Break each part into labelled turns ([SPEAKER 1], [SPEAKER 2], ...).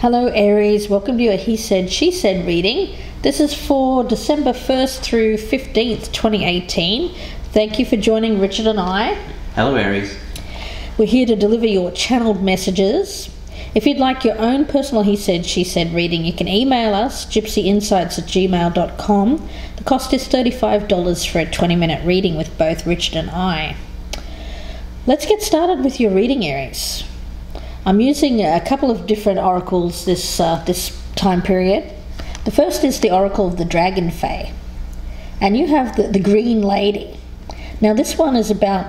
[SPEAKER 1] Hello Aries, welcome to your He Said, She Said reading. This is for December 1st through 15th, 2018. Thank you for joining Richard and I.
[SPEAKER 2] Hello Aries.
[SPEAKER 1] We're here to deliver your channeled messages. If you'd like your own personal He Said, She Said reading, you can email us, gypsyinsights@gmail.com. The cost is $35 for a 20-minute reading with both Richard and I. Let's get started with your reading, Aries. I'm using a couple of different oracles this time period. The first is the Oracle of the Dragon Fae. And you have the Green Lady. Now this one is about,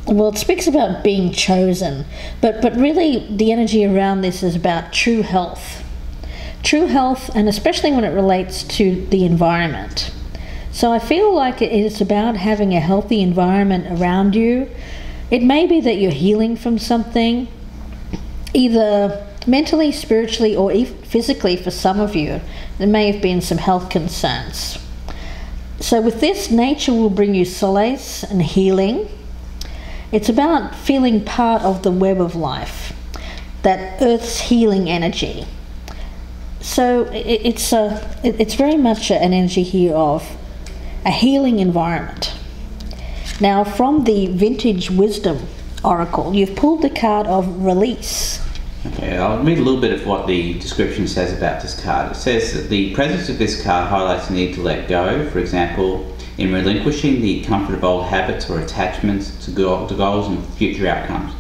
[SPEAKER 1] well, it speaks about being chosen, but really the energy around this is about true health. True health, and especially when it relates to the environment. So I feel like it is about having a healthy environment around you. It may be that you're healing from something, either mentally, spiritually, or even physically for some of you. There may have been some health concerns. So with this, nature will bring you solace and healing. It's about feeling part of the web of life, that Earth's healing energy. So it's very much an energy here of a healing environment. Now from the Vintage Wisdom Oracle, you've pulled the card of Release.
[SPEAKER 2] Okay, I'll read a little bit of what the description says about this card. It says that the presence of this card highlights the need to let go, for example, in relinquishing the comfort of old habits or attachments to goals and future outcomes.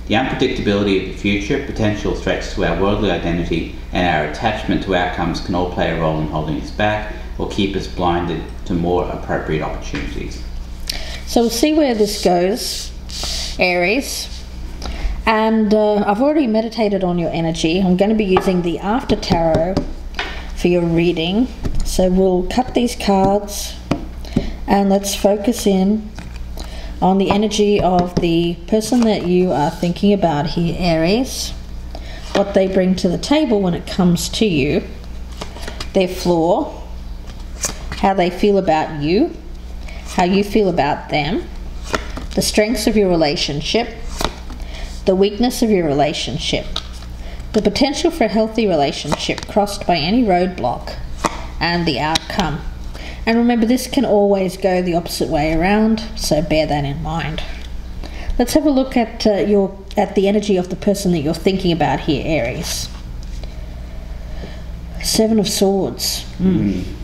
[SPEAKER 2] The unpredictability of the future, potential threats to our worldly identity, and our attachment to outcomes can all play a role in holding us back or keep us blinded to more appropriate opportunities.
[SPEAKER 1] So we'll see where this goes, Aries. And I've already meditated on your energy. I'm going to be using the After Tarot for your reading. So we'll cut these cards and let's focus in on the energy of the person that you are thinking about here, Aries. What they bring to the table when it comes to you. Their flaw. How they feel about you. How you feel about them. The strengths of your relationship. The weakness of your relationship, the potential for a healthy relationship crossed by any roadblock, and the outcome. And remember, this can always go the opposite way around, so bear that in mind. Let's have a look at the energy of the person that you're thinking about here, Aries. Seven of Swords.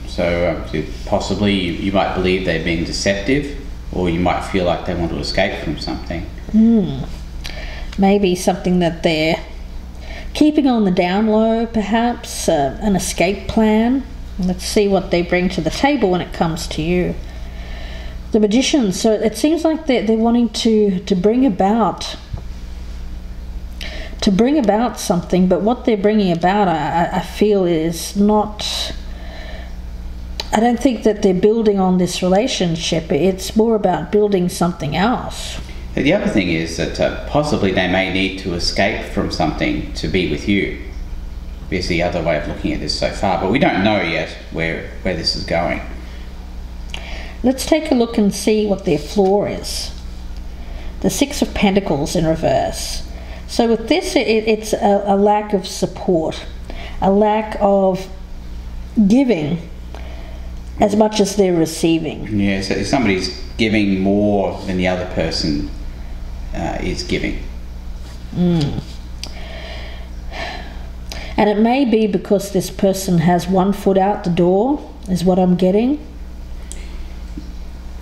[SPEAKER 2] So possibly you might believe they're being deceptive, or you might feel like they want to escape from something.
[SPEAKER 1] Maybe something that they're keeping on the down low, perhaps, an escape plan. Let's see what they bring to the table when it comes to you. The Magician, so it seems like they're wanting to bring about something, but what they're bringing about, I feel, is not... I don't think that they're building on this relationship. It's more about building something else.
[SPEAKER 2] The other thing is that possibly they may need to escape from something to be with you. Is the other way of looking at this so far, but we don't know yet where this is going.
[SPEAKER 1] Let's take a look and see what their flaw is. The Six of Pentacles in reverse. So with this, it's a lack of support, a lack of giving as much as they're receiving.
[SPEAKER 2] Yeah, so somebody's giving more than the other person is giving.
[SPEAKER 1] And it may be because this person has one foot out the door, is what I'm getting.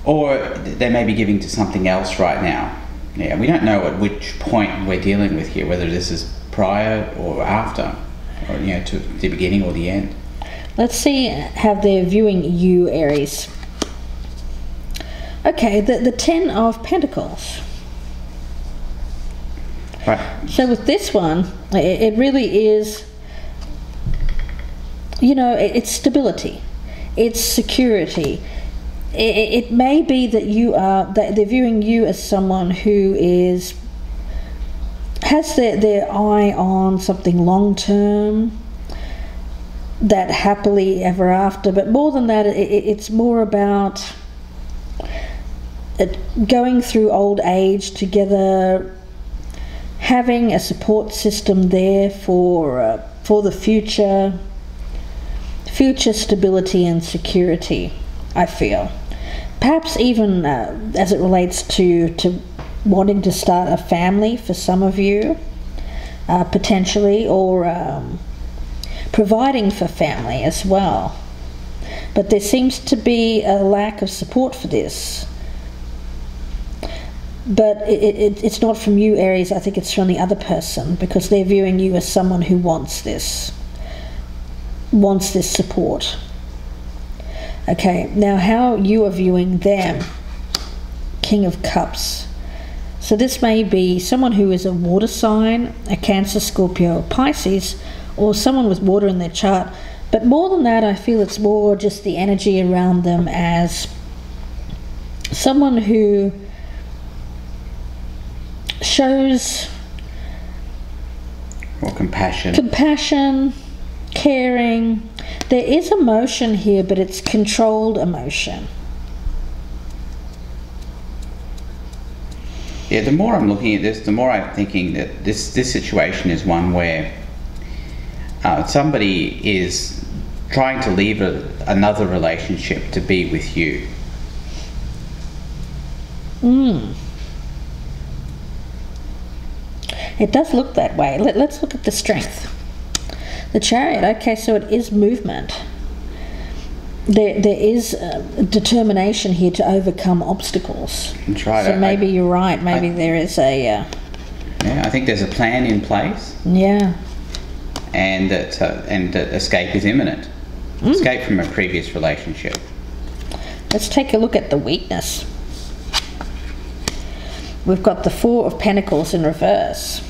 [SPEAKER 2] Or they may be giving to something else right now. Yeah, we don't know at which point we're dealing with here, whether this is prior or after, or to the beginning or the end.
[SPEAKER 1] Let's see how they're viewing you, Aries. Okay, the Ten of Pentacles.
[SPEAKER 2] Right.
[SPEAKER 1] So with this one, it really is, it's stability, it's security. It may be that they're viewing you as someone who has their eye on something long term, that happily ever after. But more than that, it's more about going through old age together, having a support system there for for the future stability and security, I feel. Perhaps even as it relates to wanting to start a family for some of you, potentially, or providing for family as well. But there seems to be a lack of support for this. But it's not from you, Aries. I think it's from the other person, because they're viewing you as someone who wants this support. Okay, now how you are viewing them. King of Cups. So this may be someone who is a water sign, a Cancer, Scorpio, Pisces, or someone with water in their chart. But more than that, I feel it's more just the energy around them as someone who shows
[SPEAKER 2] or compassion,
[SPEAKER 1] caring. There is emotion here, but it's controlled emotion.
[SPEAKER 2] Yeah, the more I'm looking at this, the more I'm thinking that this situation is one where somebody is trying to leave another relationship to be with you.
[SPEAKER 1] It does look that way. Let's look at the strength. The Chariot. Okay, so it is movement. There is determination here to overcome obstacles.
[SPEAKER 2] That's right.
[SPEAKER 1] So maybe you're right. Maybe there is a...
[SPEAKER 2] yeah, I think there's a plan in place.
[SPEAKER 1] Yeah.
[SPEAKER 2] And that escape is imminent. Escape from a previous relationship.
[SPEAKER 1] Let's take a look at the weakness. We've got the Four of Pentacles in reverse.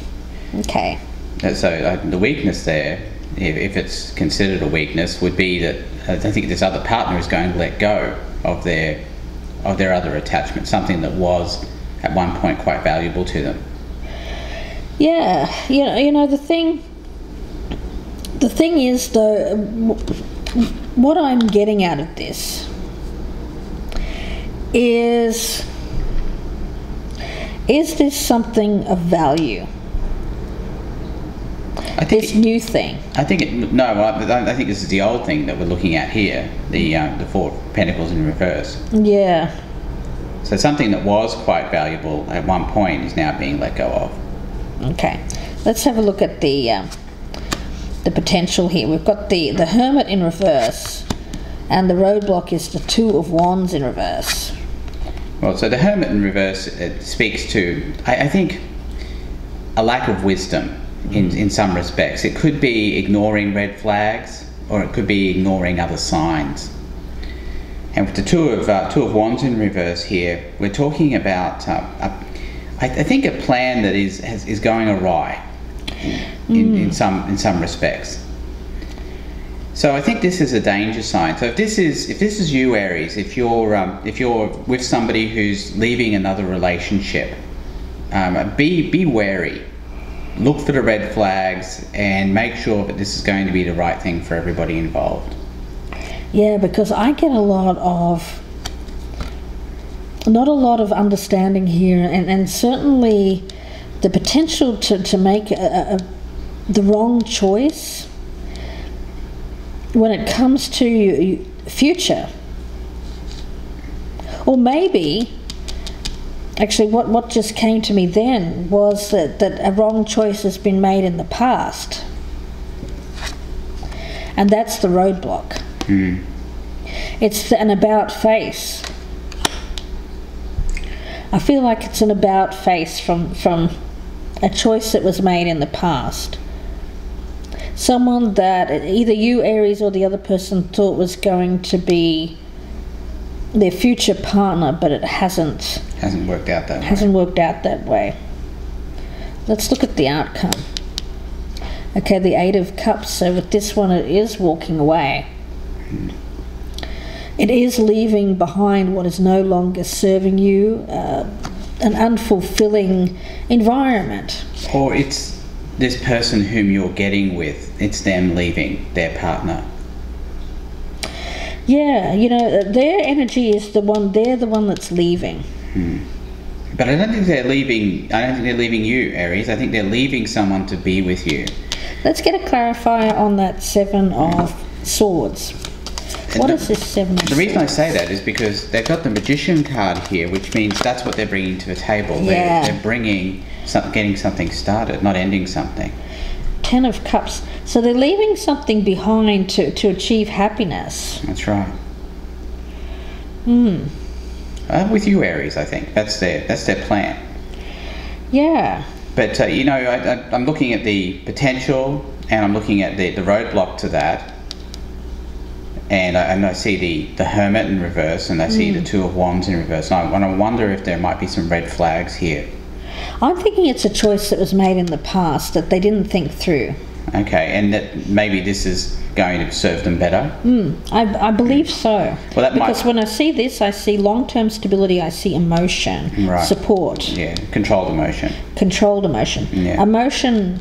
[SPEAKER 1] Okay.
[SPEAKER 2] So the weakness there, if it's considered a weakness, would be that I think this other partner is going to let go of their other attachment, something that was at one point quite valuable to them.
[SPEAKER 1] Yeah, you know the thing is, though, what I'm getting out of this is this something of value?
[SPEAKER 2] I think
[SPEAKER 1] this new thing.
[SPEAKER 2] I think I think this is the old thing that we're looking at here, the Four of Pentacles in reverse.
[SPEAKER 1] Yeah.
[SPEAKER 2] So something that was quite valuable at one point is now being let go of.
[SPEAKER 1] Okay, let's have a look at the potential here. We've got the Hermit in reverse, and the roadblock is the Two of Wands in reverse.
[SPEAKER 2] Well, so the Hermit in reverse, it speaks to, I think, a lack of wisdom in some respects. It could be ignoring red flags, or it could be ignoring other signs. And with the Two of Wands in reverse here, we're talking about I think a plan that is going awry in some respects. So I think this is a danger sign. So if this is you, Aries, if you're with somebody who's leaving another relationship, be wary. Look for the red flags and make sure that this is going to be the right thing for everybody involved.
[SPEAKER 1] Yeah, because I get not a lot of understanding here, and certainly the potential to make the wrong choice when it comes to future. Or maybe, actually what just came to me then was that a wrong choice has been made in the past. And that's the roadblock. It's an about face. I feel like it's an about face from a choice that was made in the past. Someone that either you, Aries, or the other person thought was going to be their future partner, but it hasn't
[SPEAKER 2] worked out that way.
[SPEAKER 1] Hasn't worked out that way. Let's look at the outcome. Okay, the Eight of Cups. So with this one, it is walking away. It is leaving behind what is no longer serving you, an unfulfilling environment.
[SPEAKER 2] Or it's this person whom you're getting with, it's them leaving their partner.
[SPEAKER 1] Yeah, their energy is they're the one that's leaving.
[SPEAKER 2] But I don't think they're leaving you, Aries. I think they're leaving someone to be with you.
[SPEAKER 1] Let's get a clarifier on that Seven of Swords. What is this Seven of Swords?
[SPEAKER 2] The reason I say that is because they've got the Magician card here, which means that's what they're bringing to the table.
[SPEAKER 1] Yeah.
[SPEAKER 2] They're bringing, getting something started, not ending something.
[SPEAKER 1] Ten of Cups. So they're leaving something behind to achieve happiness.
[SPEAKER 2] That's right. With you, Aries, I think that's their plan.
[SPEAKER 1] Yeah.
[SPEAKER 2] But you know, I'm looking at the potential, and I'm looking at the roadblock to that, and I see the Hermit in reverse, and I see the Two of Wands in reverse, and I wonder if there might be some red flags here.
[SPEAKER 1] I'm thinking it's a choice that was made in the past that they didn't think through.
[SPEAKER 2] Okay, and that maybe this is going to serve them better?
[SPEAKER 1] I believe so.
[SPEAKER 2] Well,
[SPEAKER 1] because when I see this, I see long-term stability, I see emotion, support.
[SPEAKER 2] Yeah, controlled emotion.
[SPEAKER 1] Controlled emotion.
[SPEAKER 2] Yeah.
[SPEAKER 1] Emotional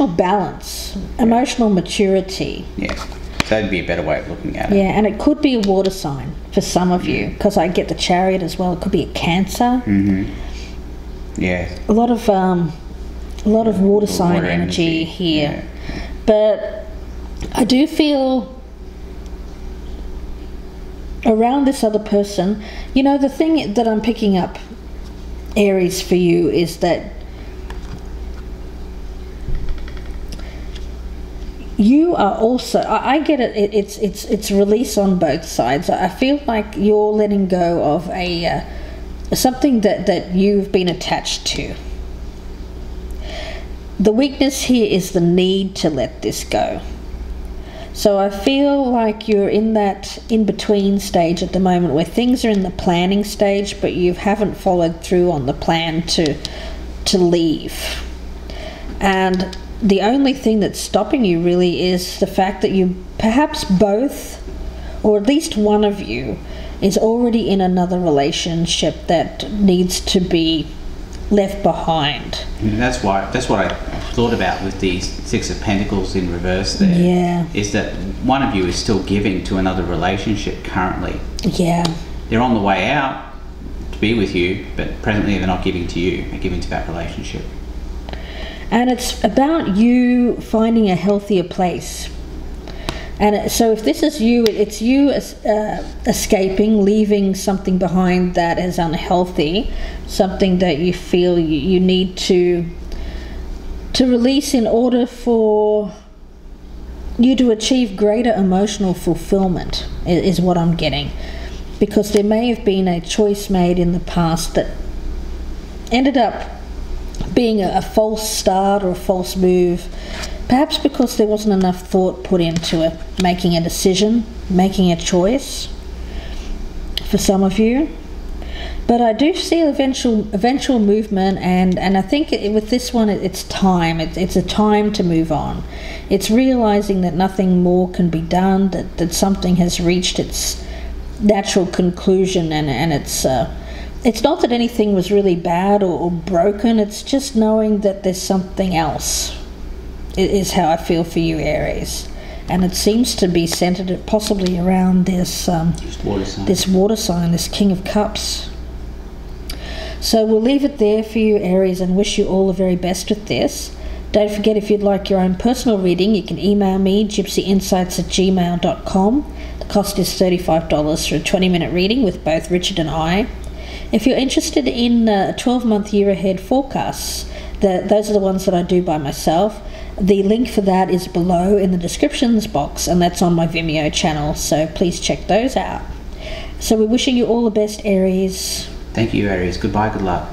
[SPEAKER 1] balance, emotional maturity.
[SPEAKER 2] Yeah, so that'd be a better way of looking at it.
[SPEAKER 1] Yeah, and it could be a water sign for some of you, because I get the Chariot as well. It could be a Cancer.
[SPEAKER 2] Yeah.
[SPEAKER 1] A lot of water sign energy here.
[SPEAKER 2] Yeah.
[SPEAKER 1] But I do feel around this other person, you know, the thing that I'm picking up, Aries, for you is that you are also, I get it, it's release on both sides. I feel like you're letting go of a something that you've been attached to. The weakness here is the need to let this go. So I feel like you're in that in-between stage at the moment where things are in the planning stage, but you haven't followed through on the plan to leave. And the only thing that's stopping you really is the fact that you perhaps both, or at least one of you, is already in another relationship that needs to be left behind.
[SPEAKER 2] And that's what I thought about with the Six of Pentacles in reverse there.
[SPEAKER 1] Yeah.
[SPEAKER 2] Is that one of you is still giving to another relationship currently.
[SPEAKER 1] Yeah.
[SPEAKER 2] They're on the way out to be with you, but presently they're not giving to you, they're giving to that relationship.
[SPEAKER 1] And it's about you finding a healthier place. And so if this is you, it's you escaping, leaving something behind that is unhealthy, something that you feel you need to release in order for you to achieve greater emotional fulfillment, is what I'm getting. Because there may have been a choice made in the past that ended up being a false start or a false move, perhaps because there wasn't enough thought put into it, making a decision, making a choice for some of you. But I do see eventual movement, and I think with this one it's time. It's a time to move on. It's realizing that nothing more can be done, that something has reached its natural conclusion, and it's not that anything was really bad or broken, it's just knowing that there's something else. It is how I feel for you, Aries. And it seems to be centered possibly around this water sign, this King of Cups. So we'll leave it there for you, Aries, and wish you all the very best with this. Don't forget, if you'd like your own personal reading, you can email me, gypsyinsights@gmail.com. The cost is $35 for a 20-minute reading with both Richard and I. If you're interested in 12-month year-ahead forecasts, those are the ones that I do by myself. The link for that is below in the descriptions box, and that's on my Vimeo channel, so please check those out. So we're wishing you all the best, Aries.
[SPEAKER 2] Thank you, Aries. Goodbye, good luck.